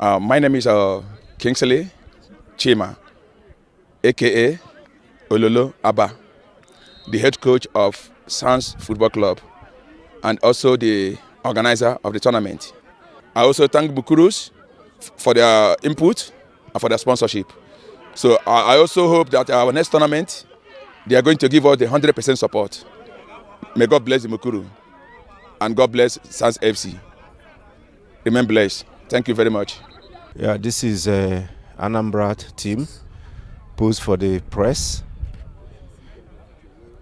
My name is Kingsley Chima, aka Ololo Abba, the head coach of Sans Football Club and also the organizer of the tournament. I also thank Bukurus for their input and for their sponsorship. So I also hope that our next tournament, they are going to give us the 100% support. May God bless the Mukuru and God bless Sans FC. Remain blessed. Thank you very much. Yeah, this is Anambra team, posed for the press.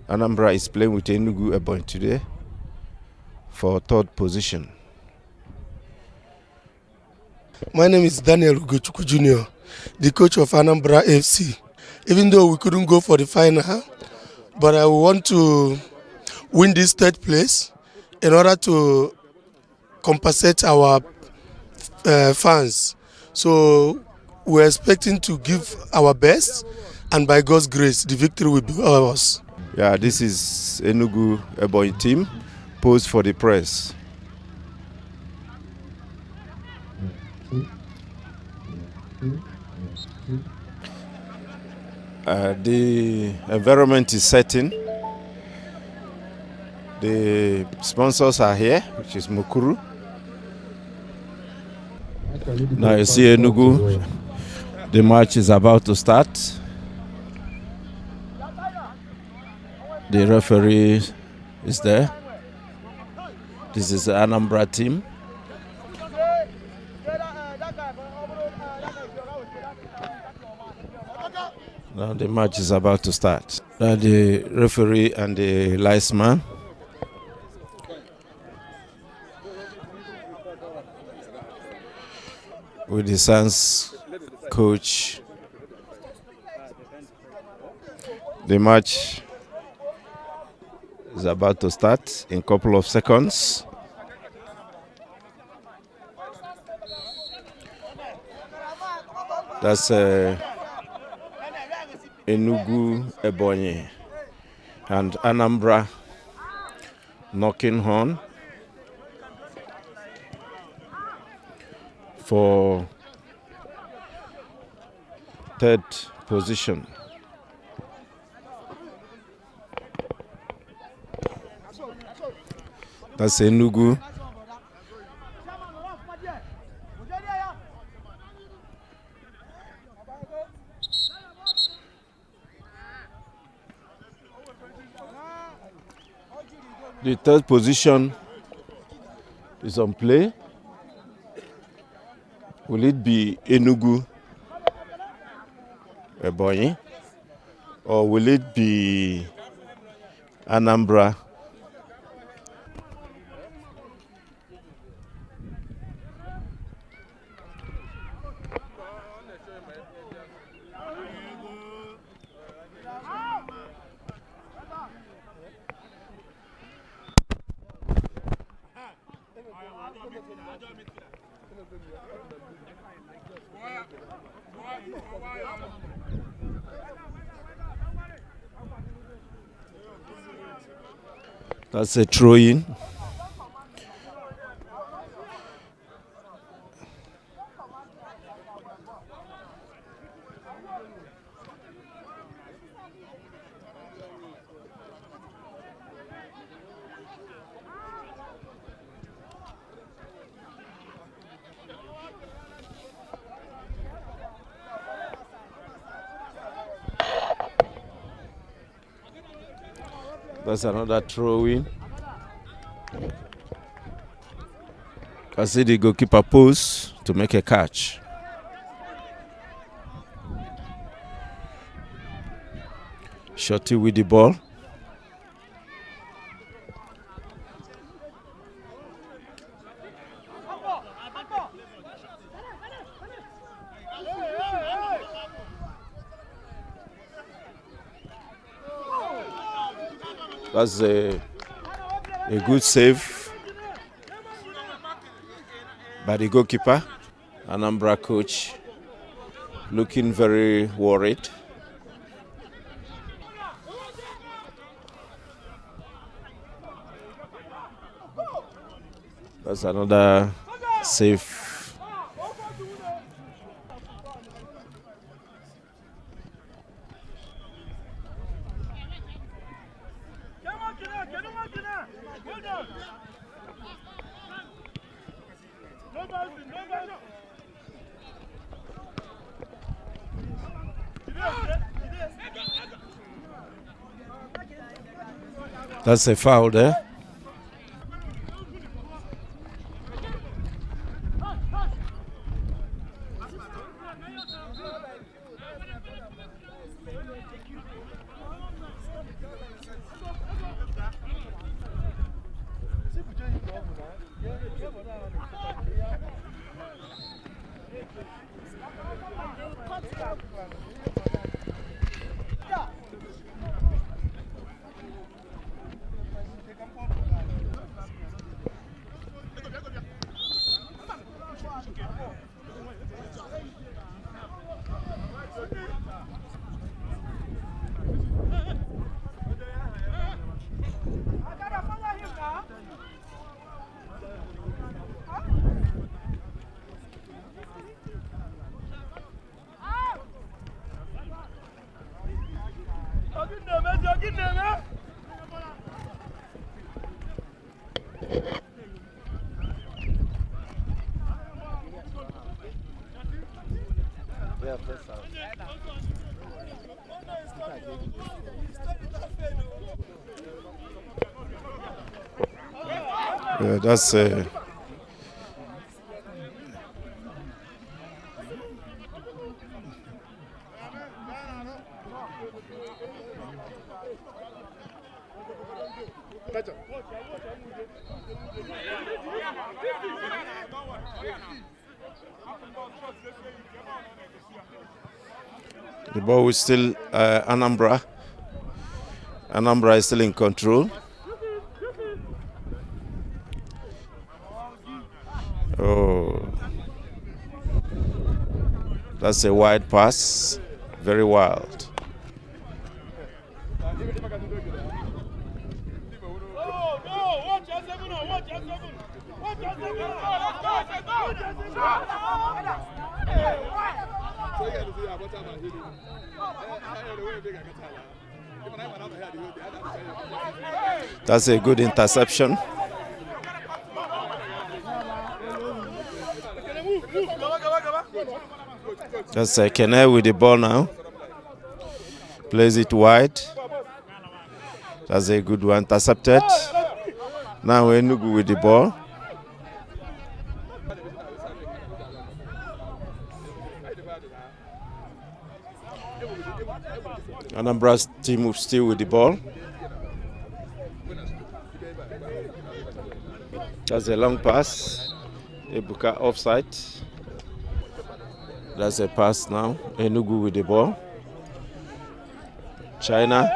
Anambra is playing with Enugu Ebonyi today for third position. My name is Daniel Ugochukwu Jr., the coach of Anambra FC. Even though we couldn't go for the final, but I want to win this third place in order to compensate our fans. So we're expecting to give our best, and by God's grace, the victory will be ours. Yeah, this is Enugu Ebonyi team, posed for the press. The environment is setting. The sponsors are here, which is Mukuru. Now you see Enugu. The match is about to start. The referee is there. This is the Anambra team. Now the match is about to start. Now the referee and the linesman. With the Sans coach. The match is about to start in a couple of seconds. That's Enugu Ebonyi and Anambra knocking on for third position. That's Enugu. The third position is on play. Will it be Enugu Ebonyi or will it be Anambra? That's a throw-in. That's another throw-in. I see the goalkeeper pose to make a catch. Shorty with the ball. That's a good save by the goalkeeper. Anambra coach looking very worried. That's another save That's a foul there. That's the ball is still Anambra. Anambra is still in control. Oh, that's a wide pass, very wild. That's a good interception. That's Kene with the ball now. Plays it wide. That's a good one. Intercepted. Now Enugu with the ball. Anambra's team still with the ball. That's a long pass. Ebuka offside. That's a pass now. Enugu with the ball. China.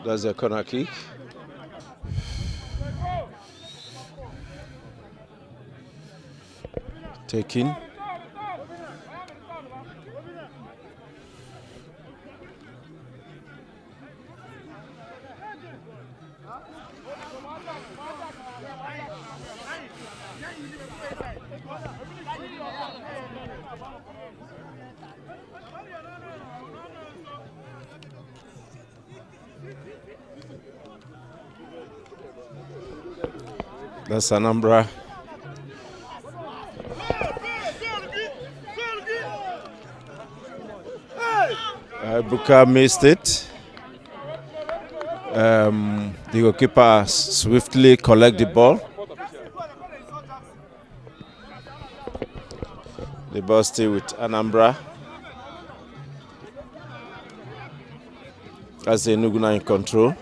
That's a corner kick. Taking. That's Anambra. Buka missed it. The goalkeeper swiftly collect the ball. The ball still with Anambra. That's Enugu now in control.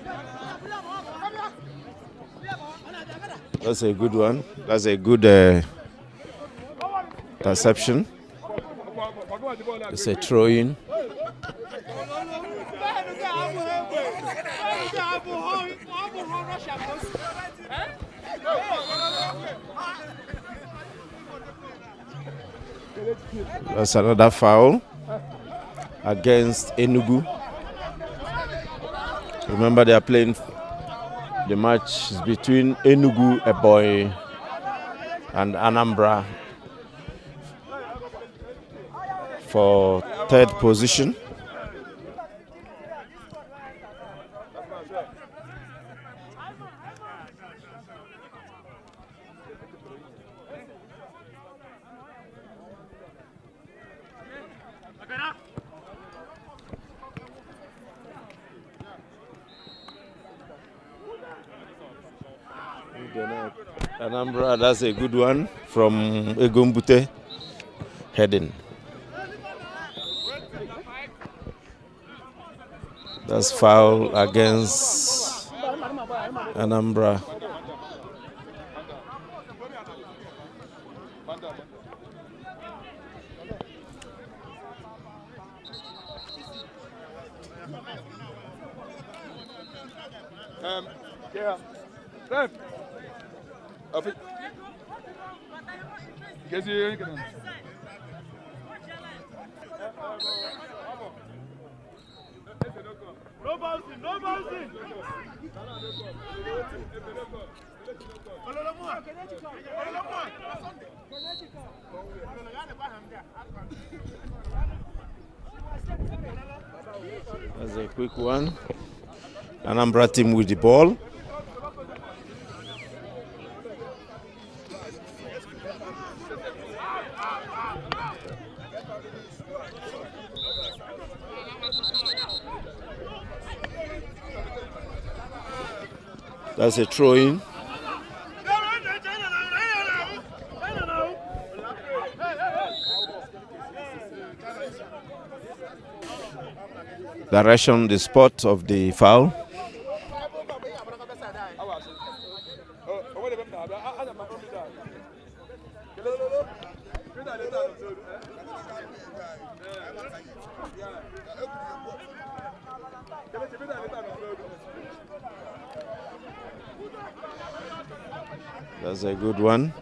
That's a good one. That's a good interception. It's a throw-in. That's another foul against Enugu. Remember, they are playing. The match is between Enugu Ebonyi and Anambra for third position. Anambra, that's a good one from Egumbute. Heading. That's foul against Anambra. Yeah. Ref. Of it. Guess you can. No bouncing, no bouncing. That's a quick one. Anambra team with the ball. That's a throw-in. Direction the spot of the foul. That's a good one.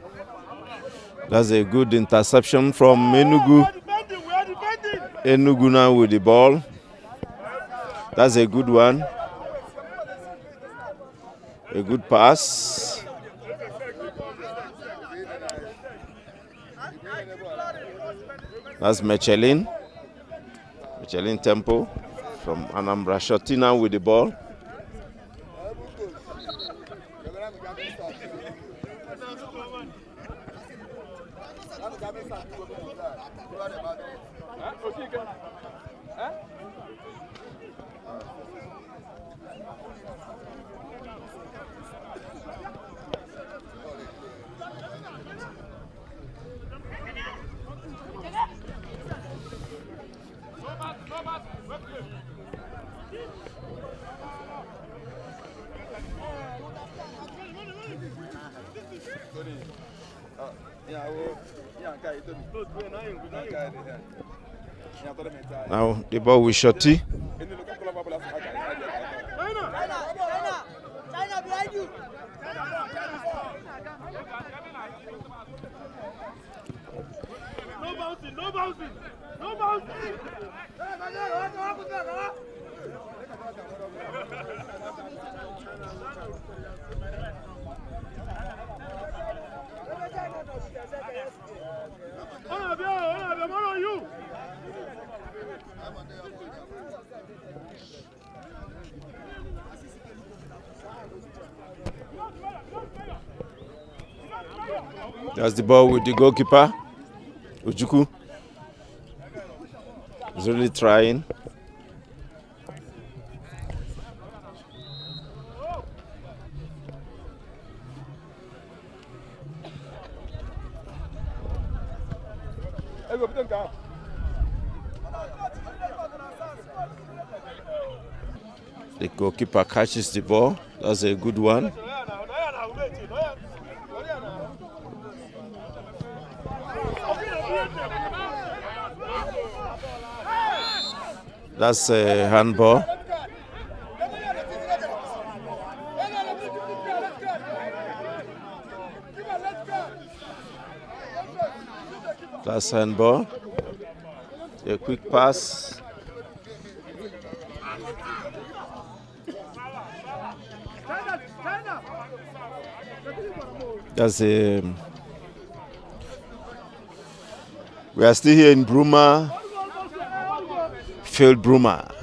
That's a good interception from Enugu. Enugu now with the ball. That's a good one. A good pass. That's Michelin. Michelin Tempo from Anambra. Shotina with the ball. Now the ball with Shoti. China behind you. No bouncing, no bouncing, no bouncing. On you. That's the ball with the goalkeeper, Ujuku. He's really trying. The goalkeeper catches the ball. That's a good one. That's a handball. That's handball. A quick pass. That's a. We are still here in Bruma. Field Bruma.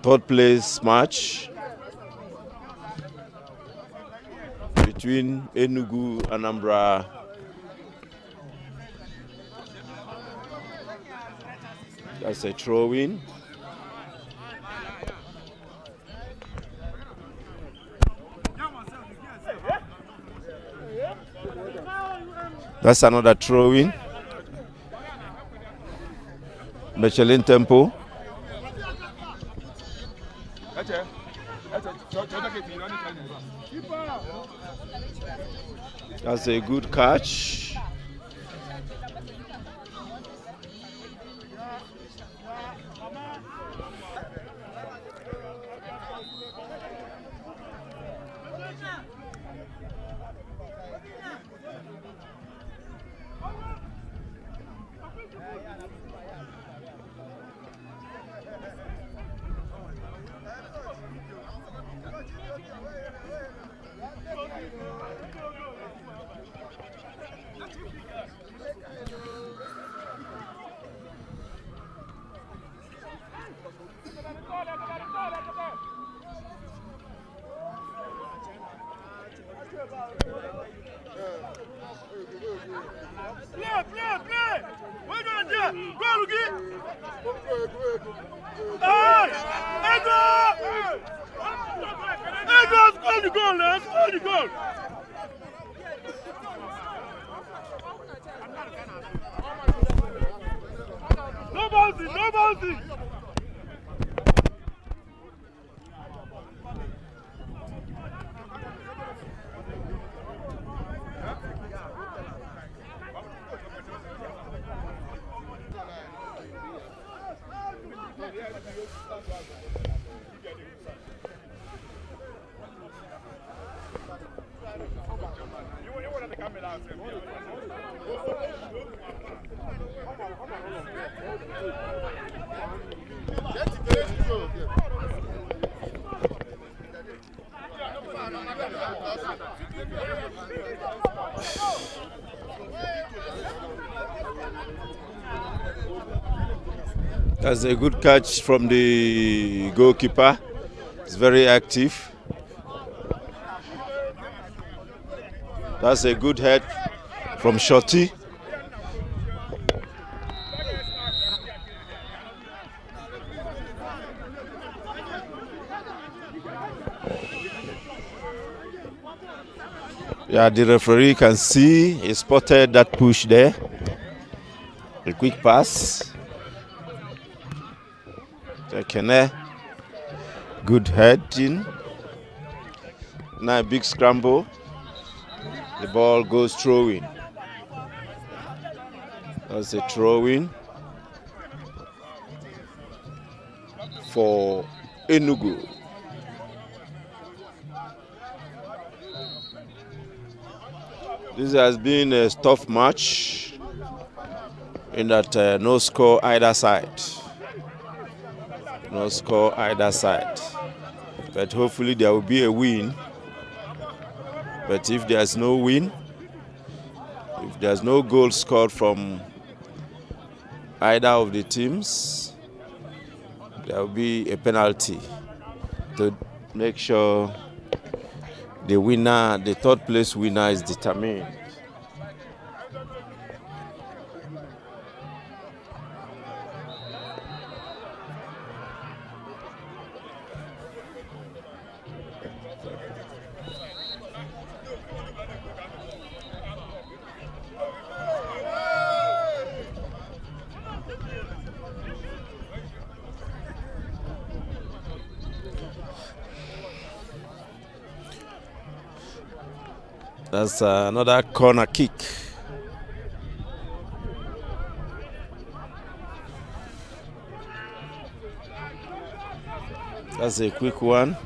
Third place match between Enugu and Anambra. That's a throw-in. That's another throw-in. Michelin Tempo. That's a good catch. Play! Where you going there? Go, Luki! Hey! Ego, score the goal, man! Score the goal! No bouncing, no bouncing! That's a good catch from the goalkeeper. It's very active. That's a good head from Shorty. Yeah, the referee can see he spotted that push there. A quick pass. Kene, good heading. Now a big scramble. The ball goes throw-in. That's a throw-in for Enugu. This has been a tough match in that no score either side. No score either side. But hopefully there will be a win. But if there's no win, if there's no goal scored from either of the teams, there will be a penalty to make sure the winner, the third place winner, is determined. That's another corner kick. That's a quick one.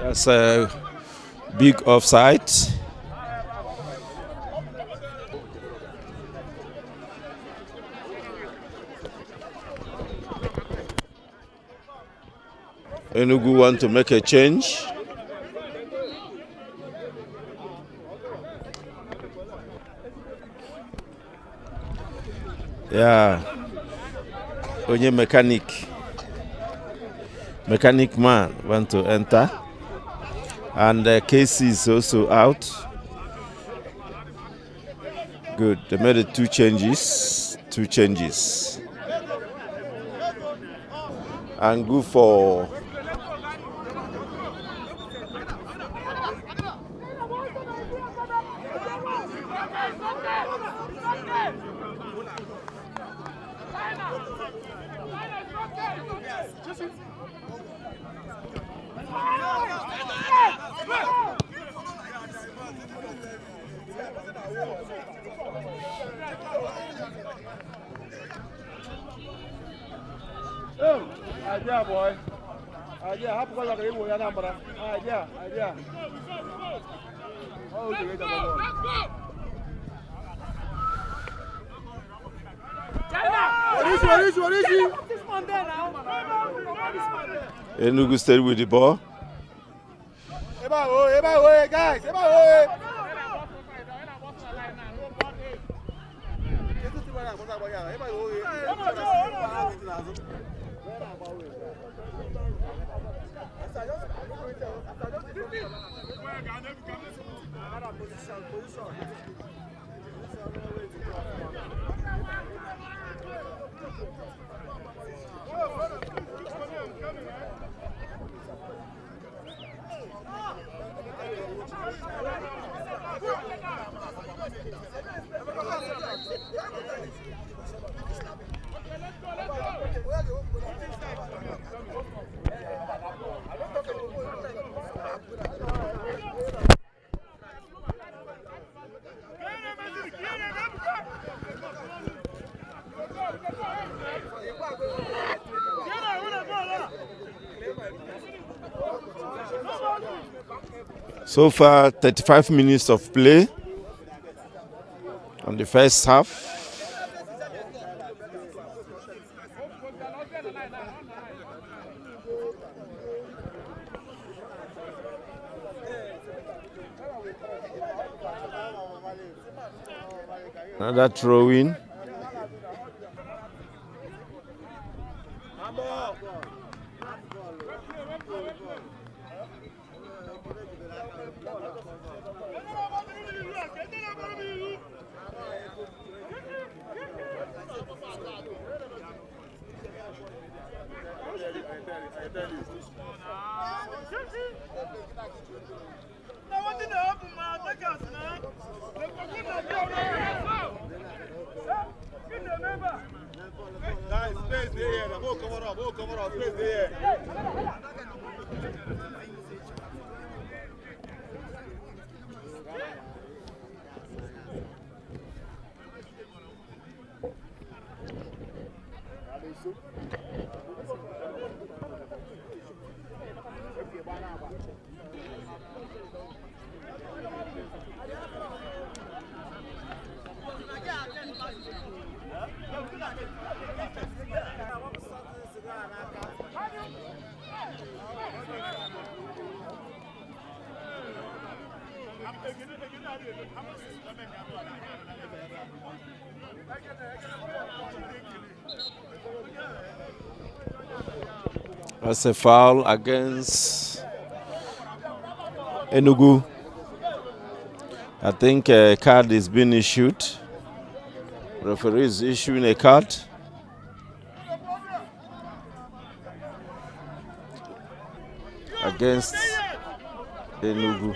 That's a big offside. Enugu want to make a change. Yeah. Onye mechanic man want to enter. And Casey is also out. Good. They made it two changes. And good for idea, boy. Idea. How come you go Anambra? Idea. Oh, you get What is he? Enugu stayed with the ball. Guys. So far, 35 minutes of play on the first half. Another throw in. That's a foul against Enugu. I think a card is being issued. Referee is issuing a card. Against Enugu.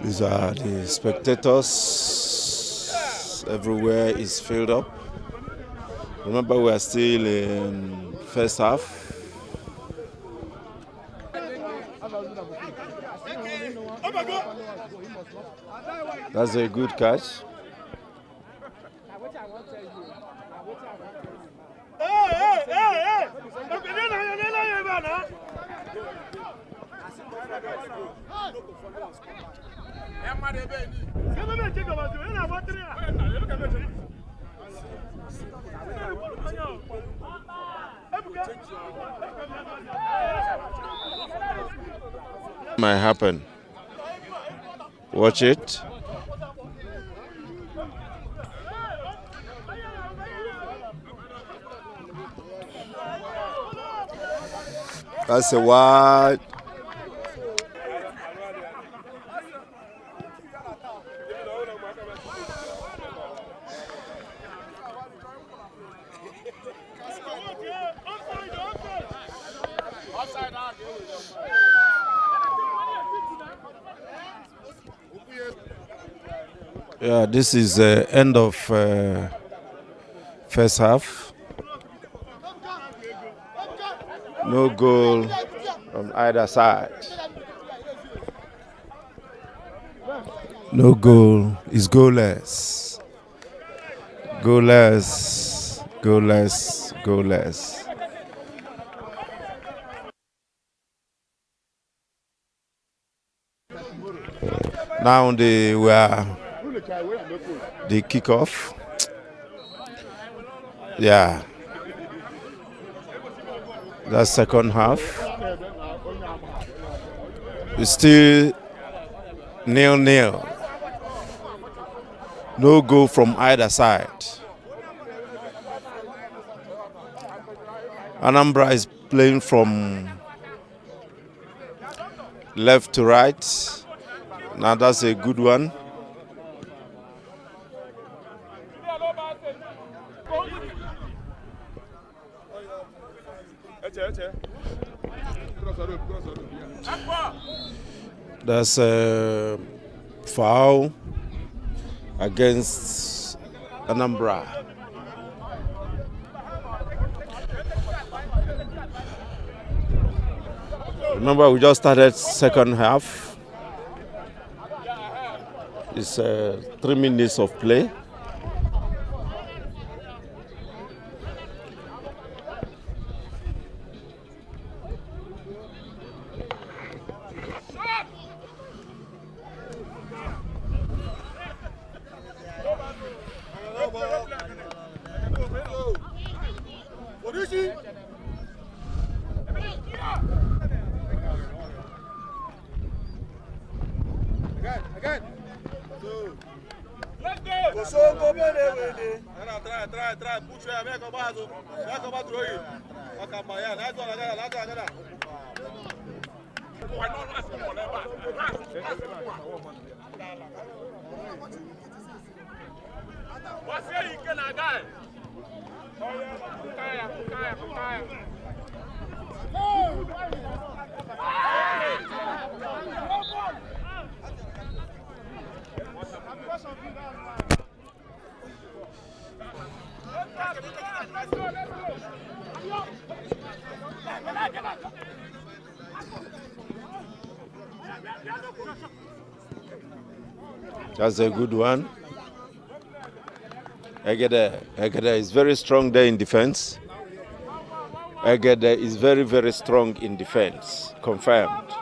These are the spectators. Everywhere is filled up. Remember, we are still in first half. That's a good catch. Might happen. Watch it. That's a wide. Yeah, this is the end of first half. No goal from either side. No goal is goalless. Goalless, goalless, goalless. Now we are the kickoff. Yeah. That's second half. It's still 0-0. No goal from either side. Anambra is playing from left to right. Now that's a good one. That's a foul against Anambra. Remember, we just started second half. It's 3 minutes of play. Again. Let's go. Try. Push her. Make a ball. Throw it. Okay, Maya. Nice one. What's here? You can guy. That's a good one. Egede is very strong there in defense. Egede is very, very strong in defense. Confirmed.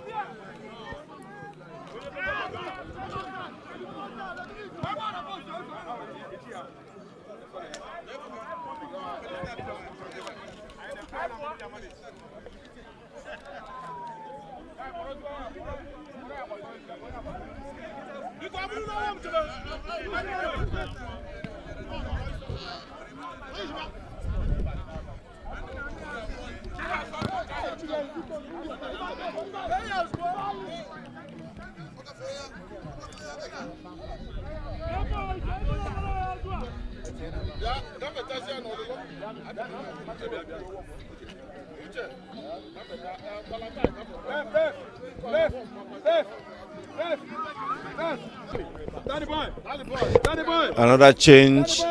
Another change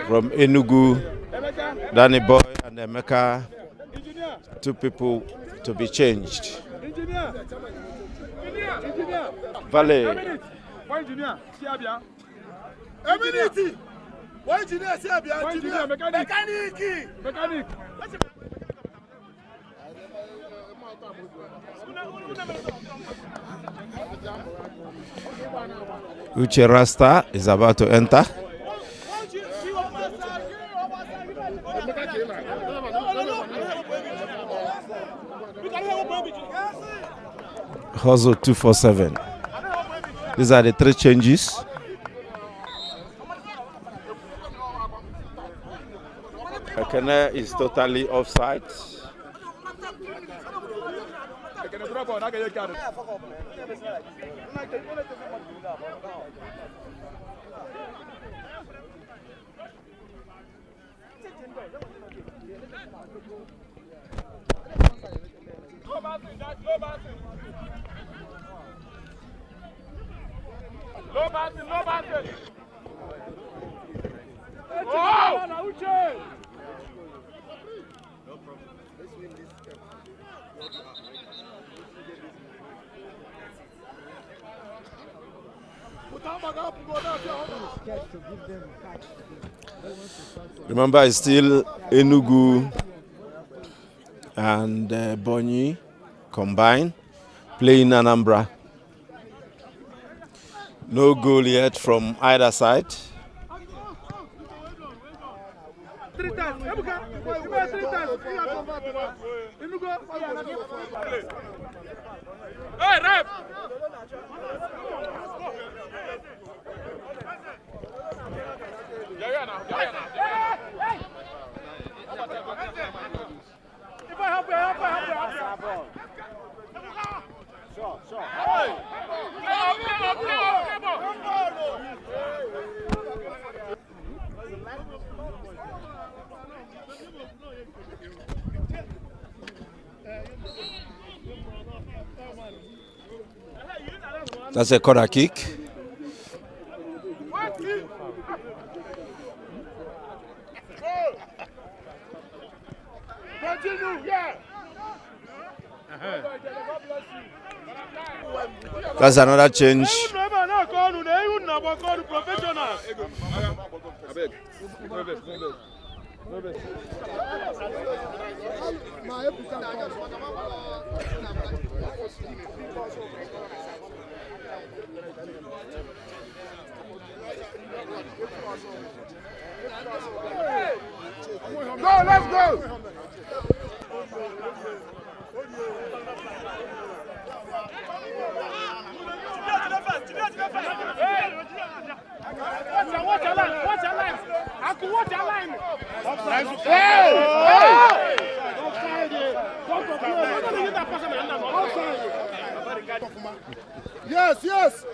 from Enugu, Danny Boy and Emeka. 2 people to be changed. Valley. Uche Rasta is about to enter. Hustle 247. These are the 3 changes. Akene is totally offside. Remember, it's still Enugu and Ebonyi combined playing Anambra. No goal yet from either side. That's a corner kick. That's another change. Go, let's go! Watch your line! Watch your line! I can watch your line! Yes, yes!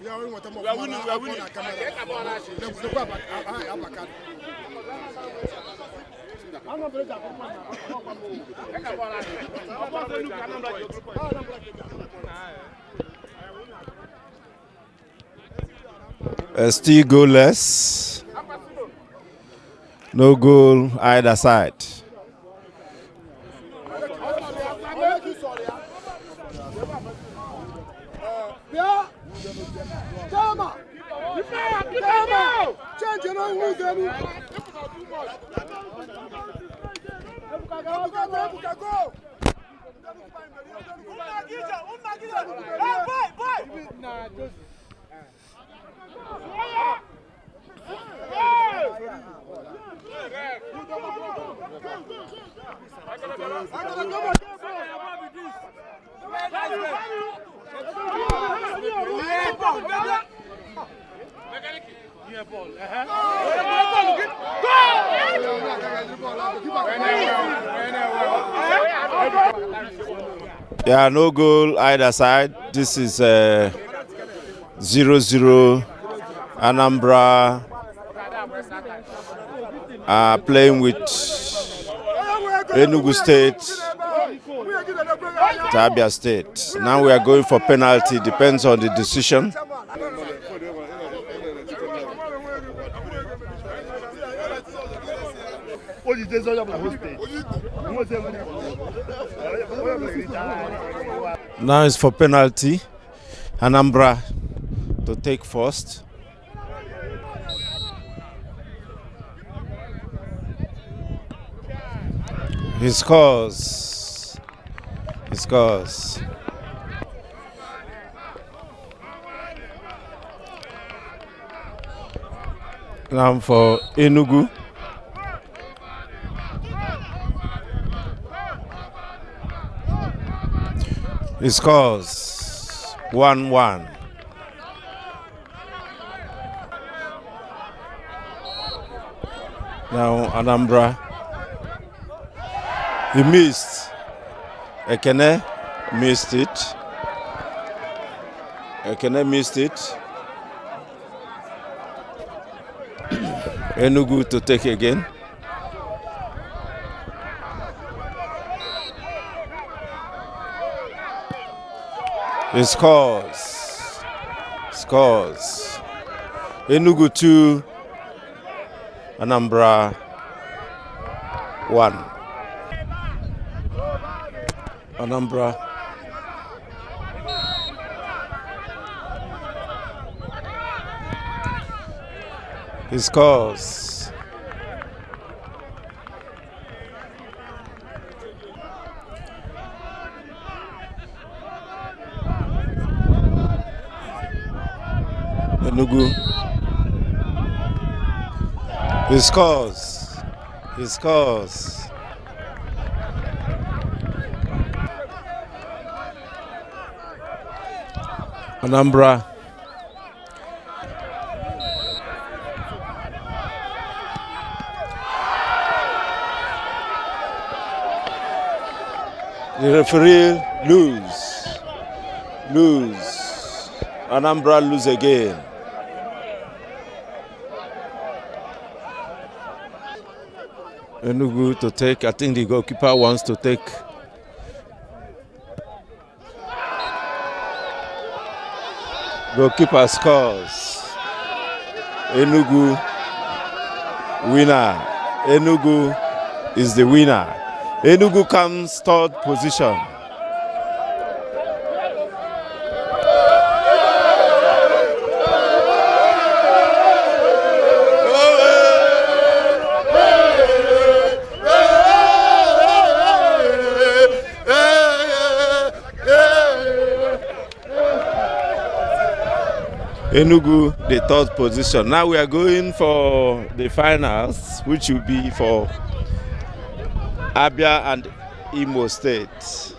We are winning, we are winning. Still goalless. No goal either side. Yeah, no goal either side. This is 0-0 Anambra playing with Enugu State, Abia State. Now we are going for penalty, depends on the decision. Now it's for penalty. Anambra to take first. He scores. He scores. Now for Enugu. He scores 1-1. Now Anambra. He missed. Ekene missed it. Ekene missed it. Enugu to take again. He scores. Scores. Enugu 2, Anambra 1. Anambra. He scores. Enugu. He scores. He scores. Anambra. The referee lose. Anambra lose again. Enugu to take. I think the goalkeeper wants to take. Goalkeeper scores. Enugu winner. Enugu is the winner. Enugu comes third position. Enugu, the third position. Now we are going for the finals, which will be for Abia and Imo State.